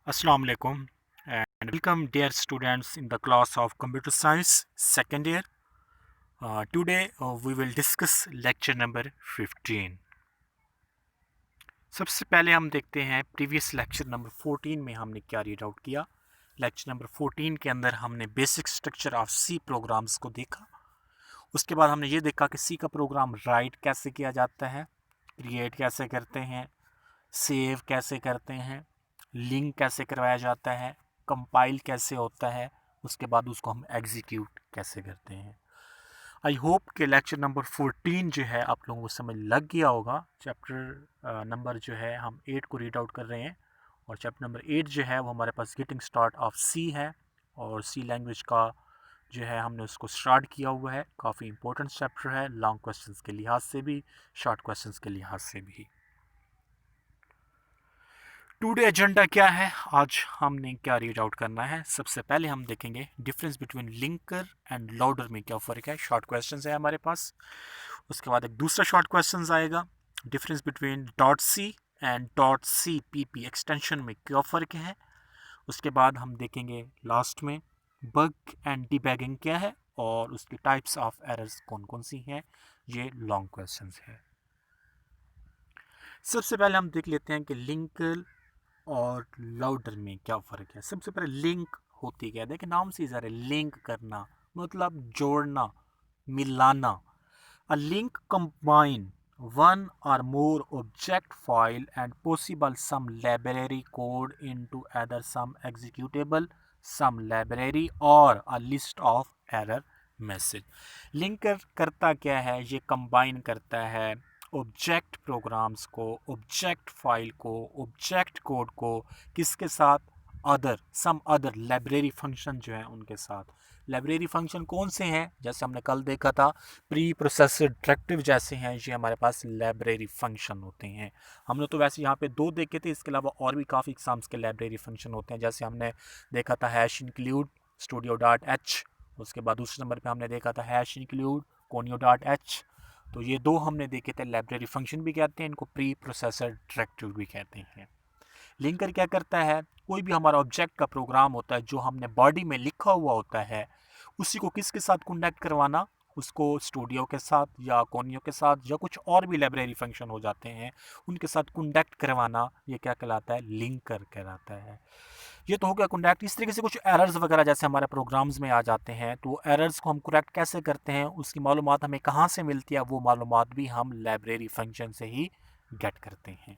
Assalamu alaikum and welcome dear students in the class of computer science second year. Today we will discuss lecture number 15. सबसे पहले हम देखते हैं previous lecture number 14 में हमने क्या रीड आउट किया। लेक्चर नंबर 14 के अंदर हमने basic structure of C programs को देखा। उसके बाद हमने ये देखा कि सी का प्रोग्राम राइट कैसे किया जाता है, क्रिएट कैसे करते हैं, सेव कैसे करते हैं, लिंक कैसे करवाया जाता है, कंपाइल कैसे होता है, उसके बाद उसको हम एग्जीक्यूट कैसे करते हैं। आई होप कि लेक्चर नंबर 14 जो है आप लोगों को समझ लग गया होगा। चैप्टर नंबर जो है हम 8 को रीड आउट कर रहे हैं और चैप्टर नंबर 8 जो है वो हमारे पास गेटिंग स्टार्ट ऑफ सी है और सी लैंग्वेज का जो है हमने उसको स्टार्ट किया हुआ है। काफ़ी इंपॉर्टेंट चैप्टर है, लॉन्ग क्वेश्चंस के लिहाज से भी, शॉर्ट क्वेश्चंस के लिहाज से भी। टुडे एजेंडा क्या है, आज हमने क्या रीड आउट करना है। सबसे पहले हम देखेंगे difference between linker end loader में क्या फ़र्क है। शॉर्ट क्वेश्चंस है हमारे पास। उसके बाद एक दूसरा शॉर्ट क्वेश्चंस आएगा, difference between dot C and dot C P P extension में क्या फ़र्क है। उसके बाद हम देखेंगे लास्ट में बग एंड डिबैगिंग क्या है और उसकी टाइप्स ऑफ एरर्स कौन कौन सी हैं। ये लॉन्ग क्वेश्चंस है। सबसे पहले हम देख लेते हैं कि लिंकर और लाउडर में क्या फ़र्क है। सबसे पहले लिंक होती क्या है, देखिए नाम से ही ज़रा लिंक करना मतलब जोड़ना, मिलाना। A link combine one or more object file and possible some library code into either some executable, some library or a list of error message. Linker करता क्या है, ये कंबाइन करता है ऑब्जेक्ट प्रोग्राम्स को, ऑब्जेक्ट फाइल को, object code को किसके साथ, other some other library function जो है उनके साथ। लाइब्रेरी फंक्शन कौन से हैं, जैसे हमने कल देखा था प्री प्रोसेसर डायरेक्टिव जैसे हैं, ये हमारे पास लाइब्रेरी फंक्शन होते हैं। हमने तो वैसे यहाँ पे 2 देखे थे, इसके अलावा और भी काफ़ी एग्जाम्स के लाइब्रेरी फंक्शन होते हैं। जैसे हमने देखा था hash include studio dot H, उसके बाद दूसरे नंबर पे हमने देखा था hash include conio dot H. तो ये 2 हमने देखे थे। लाइब्रेरी फंक्शन भी कहते हैं इनको, प्री प्रोसेसर डायरेक्टिव भी कहते हैं। लिंकर क्या करता है, कोई भी हमारा ऑब्जेक्ट का प्रोग्राम होता है जो हमने बॉडी में लिखा हुआ होता है, उसी को किसके साथ कनेक्ट करवाना, उसको स्टूडियो के साथ या कोनियो के साथ या कुछ और भी लाइब्रेरी फंक्शन हो जाते हैं उनके साथ कनेक्ट करवाना, ये क्या कहलाता है, लिंकर कहलाता है। ये तो हो गया कनेक्ट। इस तरीके से कुछ एरर्स वगैरह जैसे हमारे प्रोग्राम्स में आ जाते हैं, तो एरर्स को हम करेक्ट कैसे करते हैं, उसकी मालूमात हमें कहाँ से मिलती है, वो मालूमात भी हम लाइब्रेरी फंक्शन से ही गेट करते हैं।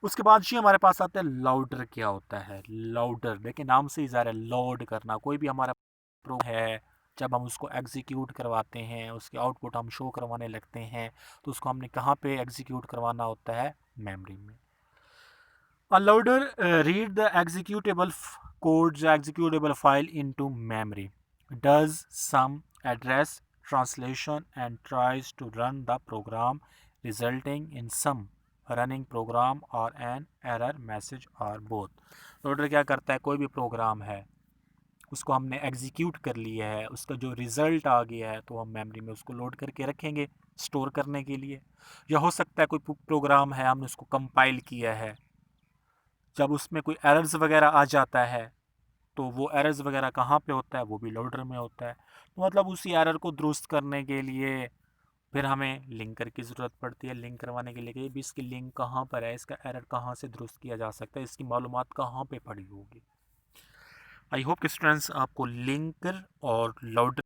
उसके बाद जी हमारे पास आता है लाउडर। क्या होता है लाउडर, देखिए नाम से ही ज़रा लोड करना। कोई भी हमारा प्रोग्राम है, जब हम उसको एग्जीक्यूट करवाते हैं, उसके आउटपुट हम शो करवाने लगते हैं, तो उसको हमने कहाँ पे एग्जीक्यूट करवाना होता है, मेमोरी में। A loader read the executable codes, executable file into memory, does some address translation and tries to run the program, resulting in some running program or an error message or both. Loader क्या करता है, कोई भी programme है उसको हमने execute कर लिया है, उसका जो रिज़ल्ट आ गया है तो हम मेमोरी में उसको लोड करके रखेंगे स्टोर करने के लिए। या हो सकता है कोई प्रोग्राम है हमने उसको कंपाइल किया है, जब उसमें कोई एरर्स वगैरह आ जाता है तो वो एरर्स वगैरह कहाँ पे होता है, वो भी लोडर में होता है। तो मतलब उसी एरर को दुरुस्त करने के लिए फिर हमें लिंकर की ज़रूरत पड़ती है। लिंक करवाने के लिए कि भी इसकी लिंक कहाँ पर है, इसका एरर कहाँ से दुरुस्त किया जा सकता है, इसकी मालूमात कहाँ पे पड़ी होगी। आई होप कि स्टूडेंट्स आपको लिंकर और लोडर।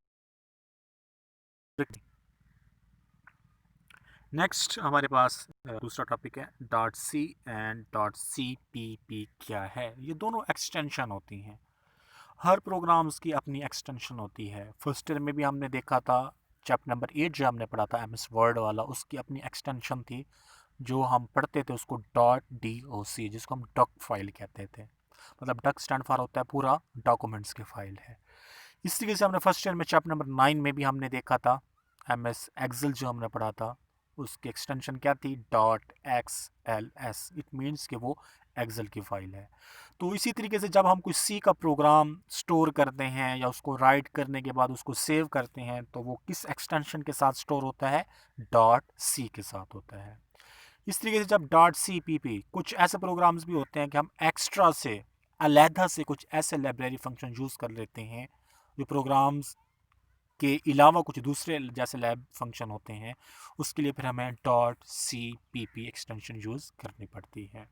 नेक्स्ट हमारे पास दूसरा टॉपिक है dot C and dot C P P क्या है। ये दोनों एक्सटेंशन होती हैं, हर प्रोग्राम्स की अपनी एक्सटेंशन होती है। फर्स्ट ईयर में भी हमने देखा था, चैप्टर नंबर 8 जो हमने पढ़ा था MS वर्ड वाला, उसकी अपनी एक्सटेंशन थी जो हम पढ़ते थे उसको .doc, जिसको हम डॉक फाइल कहते थे। मतलब डक स्टैंड फॉर होता है पूरा डॉक्यूमेंट्स की फाइल है। इस तरीके से हमने फर्स्ट ईयर में चैप्टर नंबर 9 में भी हमने देखा था MS एक्सेल जो हमने पढ़ा था, उसकी एक्सटेंशन क्या थी, .xls। इट मीन्स कि वो एक्सेल की फाइल है। तो इसी तरीके से जब हम कोई सी का प्रोग्राम स्टोर करते हैं या उसको राइट करने के बाद उसको सेव करते हैं तो वो किस एक्सटेंशन के साथ स्टोर होता है, .c के साथ होता है। इस तरीके से जब डॉट सी पी पी, कुछ ऐसे प्रोग्राम्स भी होते हैं कि हम एक्स्ट्रा से अलहदा से कुछ ऐसे लाइब्रेरी फंक्शन यूज़ कर लेते हैं जो प्रोग्राम्स के अलावा कुछ दूसरे जैसे लैब फंक्शन होते हैं, उसके लिए फिर हमें dot C P P extension use करनी पड़ती है।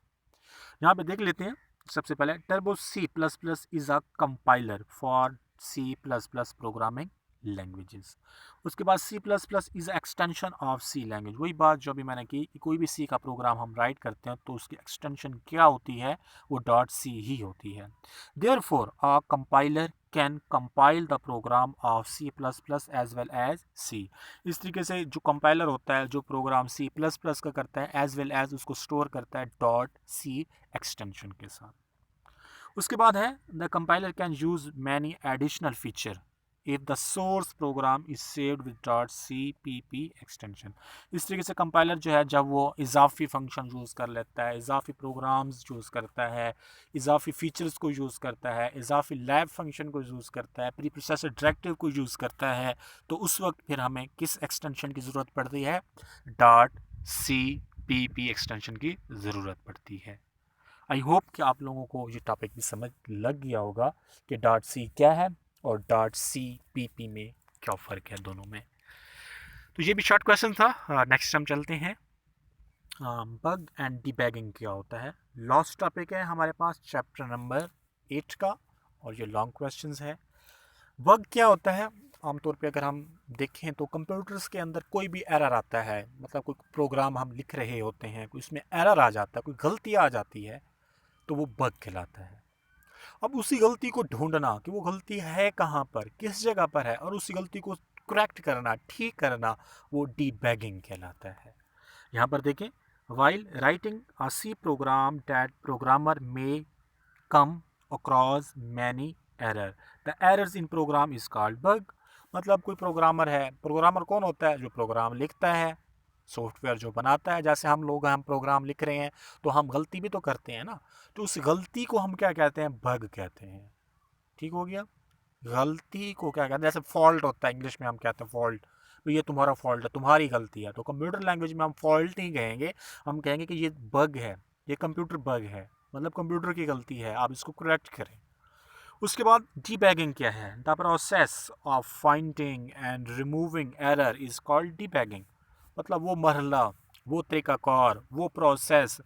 यहाँ पे देख लेते हैं। सबसे पहले Turbo C plus plus is a compiler for C plus plus programming languages. उसके बाद C plus plus is extension of C language. वही बात जो अभी मैंने की कि कोई भी सी का प्रोग्राम हम राइट करते हैं तो उसकी एक्सटेंशन क्या होती है, वो डॉट सी ही होती है। Therefore a compiler can compile the program of C plus plus as well as C. इस तरीके से जो कंपाइलर होता है जो प्रोग्राम सी प्लस प्लस का करता है एज वेल एज उसको स्टोर करता है डॉट सी एक्सटेंशन के साथ। उसके बाद है the compiler can use many additional feature if the source program is saved with dot C P P extension. इस तरीके से कंपाइलर जो है जब वो इजाफी फंक्शन यूज़ कर लेता है, इजाफी प्रोग्राम्स यूज़ करता है, इजाफी फीचर्स को यूज़ करता है, इजाफी लैब फंक्शन को यूज़ करता है, प्री प्रोसेसर डायरेक्टिव को यूज़ करता है, तो उस वक्त फिर हमें किस एक्सटेंशन की ज़रूरत पड़ती है, dot C P P extension की ज़रूरत पड़ती है। आई होप कि आप लोगों को ये टॉपिक भी समझ लग गया होगा कि डॉट सी क्या है और डॉट सी पी पी में क्या फ़र्क है दोनों में। तो ये भी शॉर्ट क्वेश्चन था। नेक्स्ट हम चलते हैं। बग एंड डिबैगिंग क्या होता है। लास्ट टॉपिक है हमारे पास चैप्टर नंबर 8 का और ये लॉन्ग क्वेश्चंस है। बग क्या होता है, आमतौर पे अगर हम देखें तो कंप्यूटर्स के अंदर कोई भी एरर आता है, मतलब कोई प्रोग्राम हम लिख रहे होते हैं, कोई उसमें एरर आ जाता है, कोई गलती आ जाती है, तो वो बग कहलाता है। अब उसी गलती को ढूंढना कि वो गलती है कहाँ पर, किस जगह पर है, और उसी गलती को करेक्ट करना, ठीक करना, वो डीबैगिंग कहलाता है। यहाँ पर देखें, while writing a C program that programmer may come across many error, the errors in program is called bug. मतलब कोई प्रोग्रामर है, प्रोग्रामर कौन होता है, जो प्रोग्राम लिखता है, सॉफ्टवेयर जो बनाता है। जैसे हम लोग हम प्रोग्राम लिख रहे हैं तो हम गलती भी तो करते हैं ना, तो उस गलती को हम क्या कहते हैं, बग कहते हैं। ठीक हो गया। गलती को क्या कहते हैं, जैसे फॉल्ट होता है, इंग्लिश में हम कहते हैं फॉल्ट, तो ये तुम्हारा फॉल्ट है, तुम्हारी गलती है। तो कंप्यूटर लैंग्वेज में हम फॉल्ट नहीं कहेंगे, हम कहेंगे कि ये बग है, ये कंप्यूटर बग है, मतलब कंप्यूटर की गलती है, आप इसको करेक्ट करें। उसके बाद डीबैगिंग क्या है, the process of finding and removing error is called debugging. मतलब वो मरहला, वो तरीकाकार, वो प्रोसेस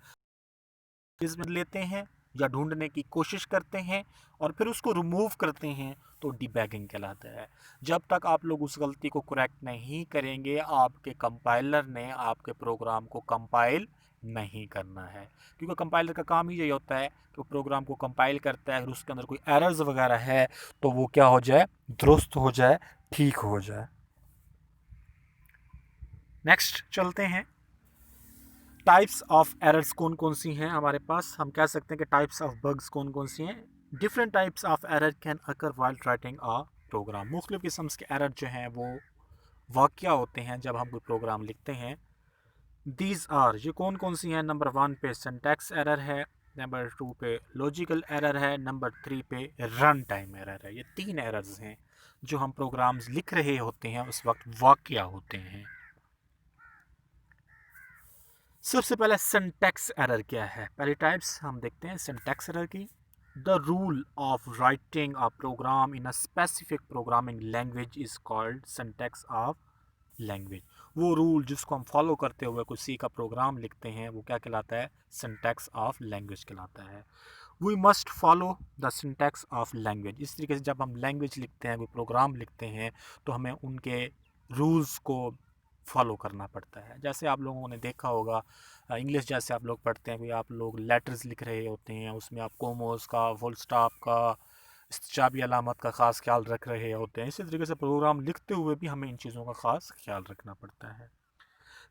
जिसमें लेते हैं या ढूंढने की कोशिश करते हैं और फिर उसको रिमूव करते हैं, तो डीबैगिंग कहलाता है। जब तक आप लोग उस गलती को करेक्ट नहीं करेंगे, आपके कंपाइलर ने आपके प्रोग्राम को कंपाइल नहीं करना है, क्योंकि कंपाइलर का काम ही यही होता है कि वो प्रोग्राम को कंपाइल करता है, अगर उसके अंदर कोई एरर्स वगैरह है तो वो क्या हो जाए, दुरुस्त हो जाए, ठीक हो जाए। नेक्स्ट चलते हैं। टाइप्स ऑफ एरर्स कौन कौन सी हैं हमारे पास, हम कह सकते हैं कि टाइप्स ऑफ बग्स कौन कौन सी हैं। Different types of error can occur while writing a program. मुख्तलिफ किस्म के एरर जो हैं वो वाक़या होते हैं जब हम कोई प्रोग्राम लिखते हैं। दीज आर, ये कौन कौन सी हैं, नंबर 1 पे सिंटैक्स एरर है, नंबर 2 पे लॉजिकल एरर है, नंबर 3 पे रन टाइम एरर है। ये 3 एरर्स हैं जो हम प्रोग्राम्स लिख रहे होते हैं उस वक्त वाक़या होते हैं। सबसे पहले सिंटैक्स एरर क्या है, पहली टाइप्स हम देखते हैं सिंटैक्स एरर की। The rule of writing a program in a specific programming language is called syntax of language. वो रूल जिसको हम फॉलो करते हुए कोई सी का प्रोग्राम लिखते हैं वो क्या कहलाता है, सिंटैक्स ऑफ लैंग्वेज कहलाता है। We must follow the syntax of language. इस तरीके से जब हम लैंग्वेज लिखते हैं, कोई प्रोग्राम लिखते हैं, तो हमें उनके रूल्स को फॉलो करना पड़ता है। जैसे आप लोगों ने देखा होगा, इंग्लिश जैसे आप लोग पढ़ते हैं, कोई आप लोग लेटर्स लिख रहे होते हैं, उसमें आप कोमोस का, फुल स्टॉप का, इस्तिजाबी अलामत का ख़ास ख्याल रख रहे होते हैं। इसी तरीके से प्रोग्राम लिखते हुए भी हमें इन चीज़ों का ख़ास ख्याल रखना पड़ता है।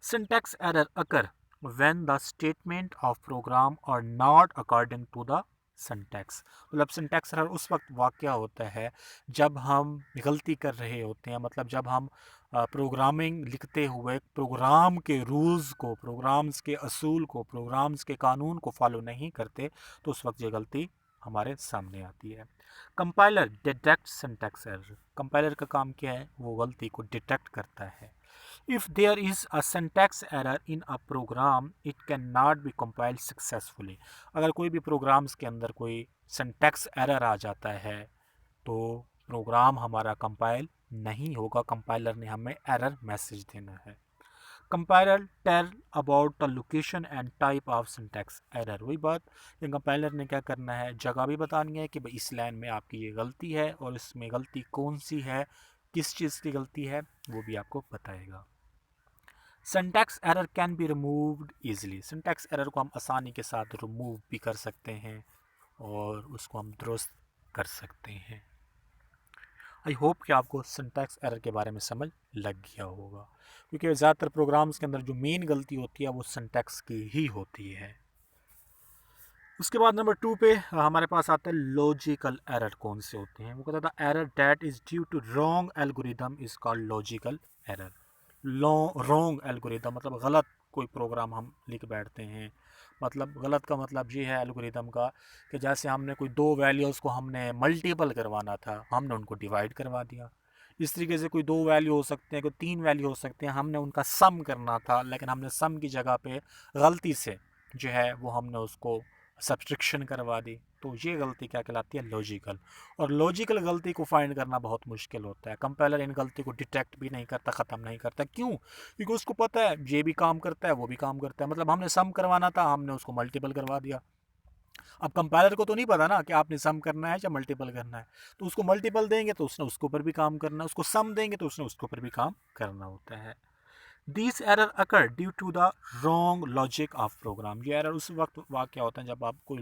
Syntax error occur when the statement of program are not according to the syntax. मतलब सिंटैक्स एरर उस वक्त वाक़या होता है जब हम गलती कर रहे होते हैं, मतलब जब हम प्रोग्रामिंग लिखते हुए प्रोग्राम के रूल्स को, प्रोग्राम्स के असूल को, प्रोग्राम्स के कानून को फॉलो नहीं करते, तो उस वक्त ये गलती हमारे सामने आती है। Compiler detect syntax error. Compiler का काम क्या है, वो गलती को डिटेक्ट करता है। If there is a syntax error in a program, it cannot be compiled successfully. अगर कोई भी प्रोग्राम्स के अंदर कोई syntax error आ जाता है तो प्रोग्राम हमारा कंपाइल नहीं होगा, कंपाइलर ने हमें एरर मैसेज देना है. Compiler tell about the location and type of syntax error. वही बात कि कंपाइलर ने क्या करना है, जगह भी बतानी है कि भाई इस लाइन में आपकी ये गलती है और इसमें गलती कौन सी है, किस चीज़ की गलती है, वो भी आपको बताएगा. Syntax error can be removed easily. Syntax error को हम आसानी के साथ रिमूव भी कर सकते हैं और उसको हम दुरुस्त कर सकते हैं. आई होप कि आपको सिंटैक्स एरर के बारे में समझ लग गया होगा, क्योंकि ज़्यादातर प्रोग्राम्स के अंदर जो मेन गलती होती है वो सिंटैक्स की ही होती है. उसके बाद नंबर 2 पे हमारे पास आता है लॉजिकल एरर. कौन से होते हैं? वो कहता था error that is due to wrong algorithm is called logical error. Wrong algorithm मतलब गलत कोई प्रोग्राम हम लिख बैठते हैं. मतलब गलत का मतलब ये है एल्गोरिदम का कि जैसे हमने कोई दो वैल्यूज़ को हमने मल्टीपल करवाना था, हमने उनको डिवाइड करवा दिया. इस तरीके से कोई दो वैल्यू हो सकते हैं, कोई तीन वैल्यू हो सकते हैं, हमने उनका सम करना था, लेकिन हमने सम की जगह पे गलती से जो है वो हमने उसको सब्सट्रैक्शन करवा दी. तो ये गलती क्या कहलाती है? लॉजिकल. और लॉजिकल गलती को फाइंड करना बहुत मुश्किल होता है. कंपाइलर इन गलती को डिटेक्ट भी नहीं करता, ख़त्म नहीं करता. क्यों? क्योंकि उसको पता है ये भी काम करता है, वो भी काम करता है. मतलब हमने सम करवाना था, हमने उसको मल्टीपल करवा दिया. अब कंपाइलर को तो नहीं पता ना कि आपने सम करना है या मल्टीपल करना है. तो उसको मल्टीपल देंगे तो उसने उसके ऊपर भी काम करना है, उसको सम देंगे तो उसने उसके ऊपर भी काम करना होता है. These error occur due to the wrong logic of program. ये एरर उस वक्त वाक़ होता है जब आप कोई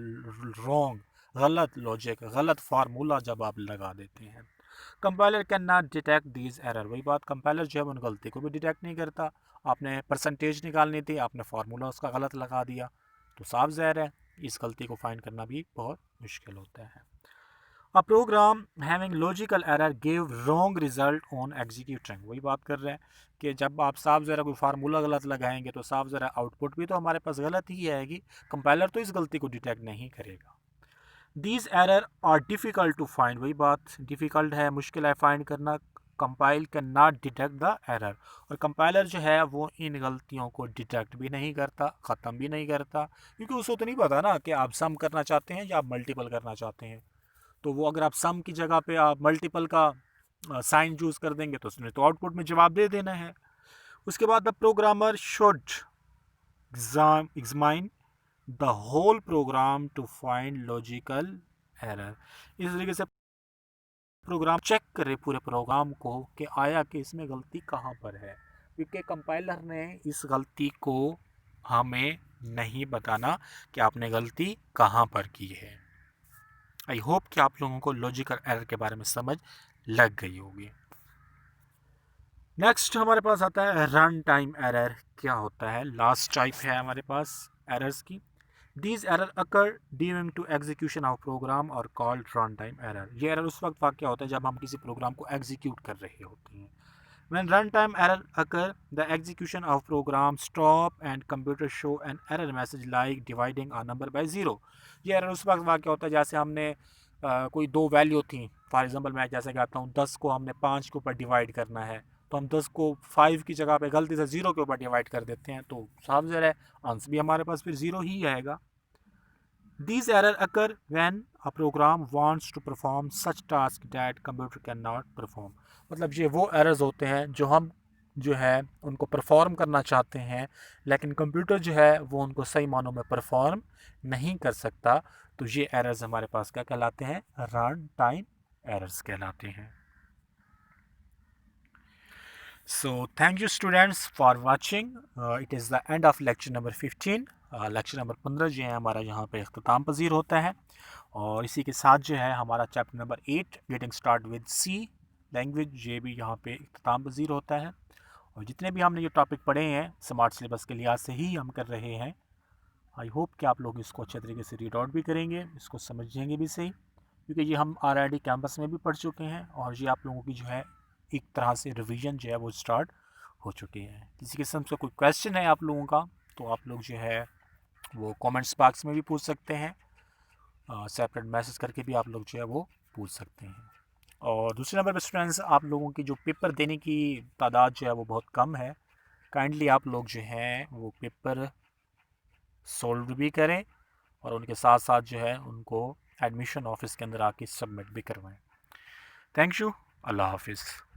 रॉन्ग, गलत लॉजिक, गलत फार्मूला जब आप लगा देते हैं. Compiler can not detect these error. वही बात, कंपाइलर जो है उन गलती को भी डिटेक्ट नहीं करता. आपने परसेंटेज निकालनी थी, आपने फार्मूला उसका गलत लगा दिया, तो साफ ज़ाहिर है इस गलती को फाइंड करना भी बहुत मुश्किल होता है. A program having logical error gave wrong result on executing. वही बात कर रहे हैं कि जब आप साफ ज़रा कोई फार्मूला गलत लगाएंगे तो साफ ज़रा आउटपुट भी तो हमारे पास गलत ही आएगी. कंपाइलर तो इस गलती को डिटेक्ट नहीं करेगा. These error are difficult to find. वही बात, डिफ़िकल्ट है, मुश्किल है फाइंड करना. Compile can not detect the error. और कंपाइलर जो है वो इन गलतियों को डिटेक्ट भी नहीं करता, ख़त्म भी नहीं करता, क्योंकि उसको तो नहीं पता ना कि आप सम करना चाहते हैं या आप मल्टीपल करना चाहते हैं. तो वो अगर आप सम की जगह पे आप मल्टीपल का साइन चूज़ कर देंगे तो उसने तो आउटपुट में जवाब दे देना है. उसके बाद the programmer should examine the whole program to find logical error. इस तरीके से प्रोग्राम चेक करे पूरे प्रोग्राम को कि आया कि इसमें गलती कहाँ पर है, क्योंकि कंपाइलर ने इस गलती को हमें नहीं बताना कि आपने गलती कहाँ पर की है. आई होप कि आप लोगों को लॉजिकल एरर के बारे में समझ लग गई होगी. नेक्स्ट हमारे पास आता है रन टाइम एरर. क्या होता है? लास्ट टाइप है हमारे पास एरर्स की. These error occur during to execution of program और कॉल्ड रन टाइम एरर. ये एरर उस वक्त वाक़ होता है जब हम किसी प्रोग्राम को एग्जीक्यूट कर रहे होते हैं. When runtime error occur, the execution of program stop and computer show an error message like dividing a number by 0. ये एरर उस वक्त वाक़ होता है जैसे हमने कोई दो वैल्यू थी. फॉर एग्जांपल मैं जैसे कहता हूँ 10 को हमने 5 के ऊपर डिवाइड करना है, तो हम 10 को 5 की जगह पे गलती से 0 के ऊपर डिवाइड कर देते हैं, तो साफ ज़ाहिर है आंसर भी हमारे पास फिर 0 ही आएगा. These errors occur when a program wants to perform such task that computer cannot perform. मतलब ये वो एरर्स होते हैं जो हम जो है उनको परफॉर्म करना चाहते हैं, लेकिन कंप्यूटर जो है वो उनको सही मानों में परफॉर्म नहीं कर सकता. तो ये एरर्स हमारे पास क्या कहलाते हैं? रन टाइम एरर्स कहलाते हैं. So thank you students for watching. It is the end of lecture number 15. Lecture number 15 जो है हमारा यहाँ पे अख्ताम पजीर होता है, और इसी के साथ जो है हमारा chapter number 8 getting start with C language ये भी यहाँ पे अख्ताम पजीर होता है. और जितने भी हमने ये टॉपिक पढ़े हैं स्मार्ट सिलेबस के लिहाज से ही हम कर रहे हैं. आई होप कि आप लोग इसको अच्छे तरीके से रीड आउट भी करेंगे, इसको समझेंगे भी सही, क्योंकि ये हम ऑलरेडी कैंपस में भी पढ़ चुके हैं और ये आप लोगों की जो है एक तरह से रिवीजन जो है वो स्टार्ट हो चुकी है. किसी किस्म से कोई क्वेश्चन है आप लोगों का तो आप लोग जो है वो कमेंट्स बॉक्स में भी पूछ सकते हैं, सेपरेट मैसेज करके भी आप लोग जो है वो पूछ सकते हैं. और दूसरे नंबर पर स्टूडेंट्स, आप लोगों की जो पेपर देने की तादाद जो है वो बहुत कम है, काइंडली आप लोग जो हैं वो पेपर सोल्व भी करें और उनके साथ साथ जो है उनको एडमिशन ऑफिस के अंदर आके सबमिट भी करवाएं। Thank you. अल्लाह हाफिज़।